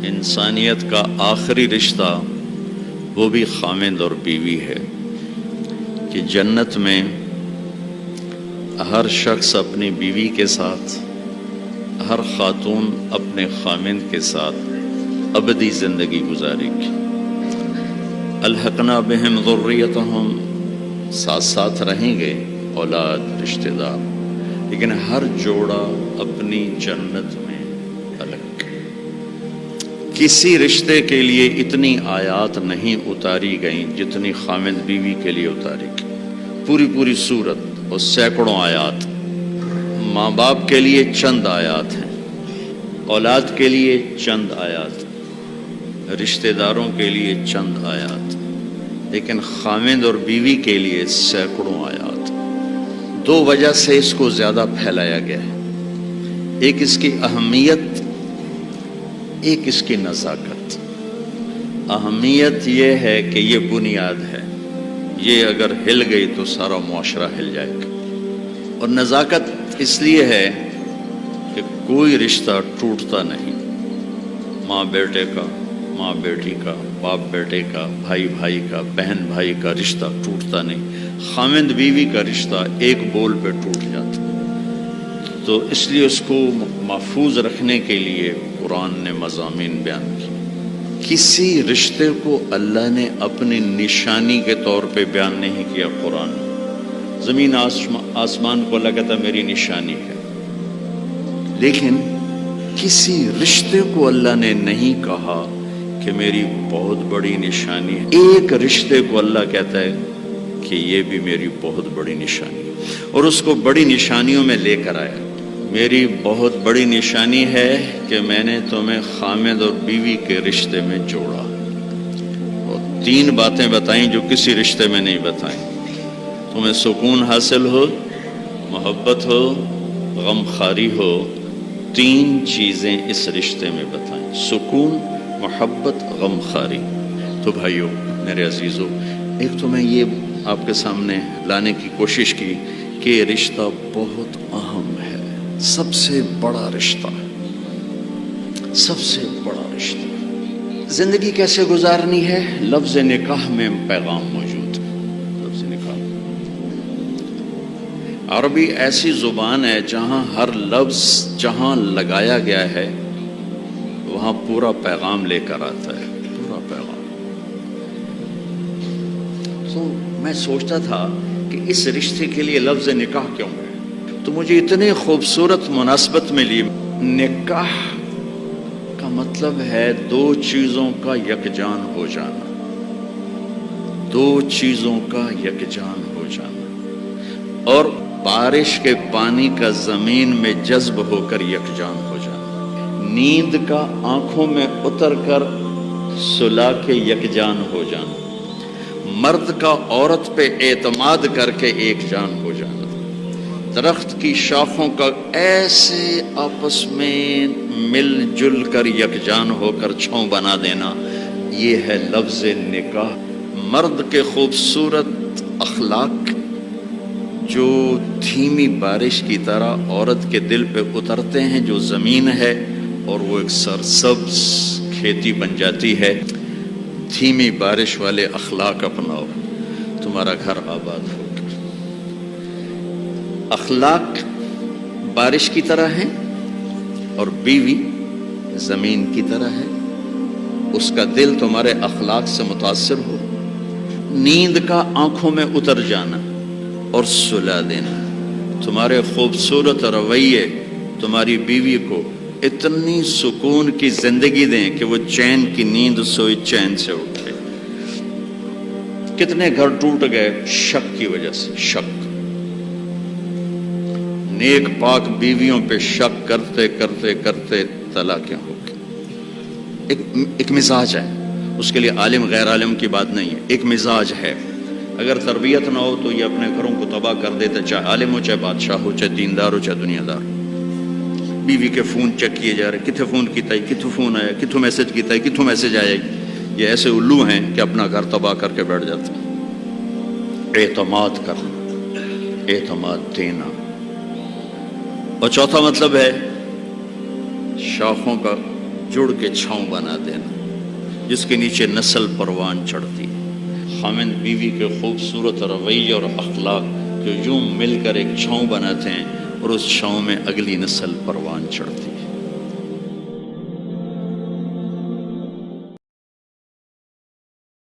انسانیت کا آخری رشتہ وہ بھی خامند اور بیوی ہے کہ جنت میں ہر شخص اپنی بیوی کے ساتھ، ہر خاتون اپنے خامند کے ساتھ ابدی زندگی گزارے گی۔ الحقنا بہم ذریتہم، ساتھ ساتھ رہیں گے اولاد رشتہ دار، لیکن ہر جوڑا اپنی جنت میں الگ۔ کسی رشتے کے لیے اتنی آیات نہیں اتاری گئیں جتنی خامند بیوی کے لیے اتاری گئی، پوری سورت اور سینکڑوں آیات۔ ماں باپ کے لیے چند آیات ہیں، اولاد کے لیے چند آیات، رشتہ داروں کے لیے چند آیات، لیکن خامند اور بیوی کے لیے سینکڑوں آیات۔ دو وجہ سے اس کو زیادہ پھیلایا گیا ہے، ایک اس کی اہمیت، ایک اس کی نزاکت۔ اہمیت یہ ہے کہ یہ بنیاد ہے، یہ اگر ہل گئی تو سارا معاشرہ ہل جائے گا، اور نزاکت اس لیے ہے کہ کوئی رشتہ ٹوٹتا نہیں، ماں بیٹے کا، ماں بیٹی کا، باپ بیٹے کا، بھائی بھائی کا، بہن بھائی کا رشتہ ٹوٹتا نہیں، خامند بیوی کا رشتہ ایک بول پہ ٹوٹ جاتا۔ تو اس لیے اس کو محفوظ رکھنے کے لیے قرآن نے مضامین بیان کیے۔ کسی رشتے کو اللہ نے اپنی نشانی کے طور پہ بیان نہیں کیا قرآن میں۔ زمین آسمان کو اللہ کہتا میری نشانی ہے، لیکن کسی رشتے کو اللہ نے نہیں کہا کہ میری بہت بڑی نشانی ہے۔ ایک رشتے کو اللہ کہتا ہے کہ یہ بھی میری بہت بڑی نشانی ہے، اور اس کو بڑی نشانیوں میں لے کر آیا۔ میری بہت بڑی نشانی ہے کہ میں نے تمہیں خامد اور بیوی کے رشتے میں جوڑا، اور تین باتیں بتائیں جو کسی رشتے میں نہیں بتائیں۔ تمہیں سکون حاصل ہو، محبت ہو، غم خاری ہو، تین چیزیں اس رشتے میں بتائیں، سکون، محبت، غم خاری۔ تو بھائیو میرے عزیزو، ایک تو میں یہ آپ کے سامنے لانے کی کوشش کی کہ یہ رشتہ بہت اہم ہے، سب سے بڑا رشتہ، سب سے بڑا رشتہ۔ زندگی کیسے گزارنی ہے؟ لفظ نکاح میں پیغام موجود ہے۔ لفظ نکاح عربی ایسی زبان ہے جہاں ہر لفظ جہاں لگایا گیا ہے وہاں پورا پیغام لے کر آتا ہے، پورا پیغام۔ تو میں سوچتا تھا کہ اس رشتے کے لیے لفظ نکاح کیوں ہے، تو مجھے اتنی خوبصورت مناسبت ملی۔ نکاح کا مطلب ہے دو چیزوں کا یکجان ہو جانا، دو چیزوں کا یکجان ہو جانا، اور بارش کے پانی کا زمین میں جذب ہو کر یکجان ہو جانا، نیند کا آنکھوں میں اتر کر سلا کے یکجان ہو جانا، مرد کا عورت پہ اعتماد کر کے ایک جان ہو جانا، درخت کی شاخوں کا ایسے آپس میں مل جل کر یکجان ہو کر چھاؤں بنا دینا، یہ ہے لفظ نکاح۔ مرد کے خوبصورت اخلاق جو دھیمی بارش کی طرح عورت کے دل پہ اترتے ہیں، جو زمین ہے اور وہ ایک سرسبز کھیتی بن جاتی ہے۔ دھیمی بارش والے اخلاق اپناؤ، تمہارا گھر آباد ہوگا۔ اخلاق بارش کی طرح ہیں اور بیوی زمین کی طرح ہے، اس کا دل تمہارے اخلاق سے متاثر ہو، نیند کا آنکھوں میں اتر جانا اور سلا دینا۔ تمہارے خوبصورت رویے تمہاری بیوی کو اتنی سکون کی زندگی دیں کہ وہ چین کی نیند سوئی چین سے اٹھے۔ کتنے گھر ٹوٹ گئے شک کی وجہ سے، شک، نیک پاک بیویوں پہ شک کرتے کرتے کرتے طلاقیں ہو گئی۔ ایک مزاج ہے، اس کے لیے عالم غیر عالم کی بات نہیں ہے، ایک مزاج ہے۔ اگر تربیت نہ ہو تو یہ اپنے گھروں کو تباہ کر دیتا، چاہے عالم ہو، چاہے بادشاہ ہو، چاہے دیندار ہو، چاہے دنیا دار۔ بیوی کے فون چیک کیے جا رہے، کتنے فون کیتا ہے، کتوں فون آیا، کتوں میسج کیتا ہے، کتوں میسج آیا۔ یہ ایسے الو ہیں کہ اپنا گھر تباہ کر کے بیٹھ جاتے ہیں۔ اعتماد کرنا، اعتماد دینا۔ اور چوتھا مطلب ہے شاخوں کا جڑ کے چھاؤں بنا دینا، جس کے نیچے نسل پروان چڑھتی ہے۔ خاوند بیوی کے خوبصورت رویے اور اخلاق جو یوں مل کر ایک چھاؤں بناتے ہیں اور اس چھاؤں میں اگلی نسل پروان چڑھتی ہے۔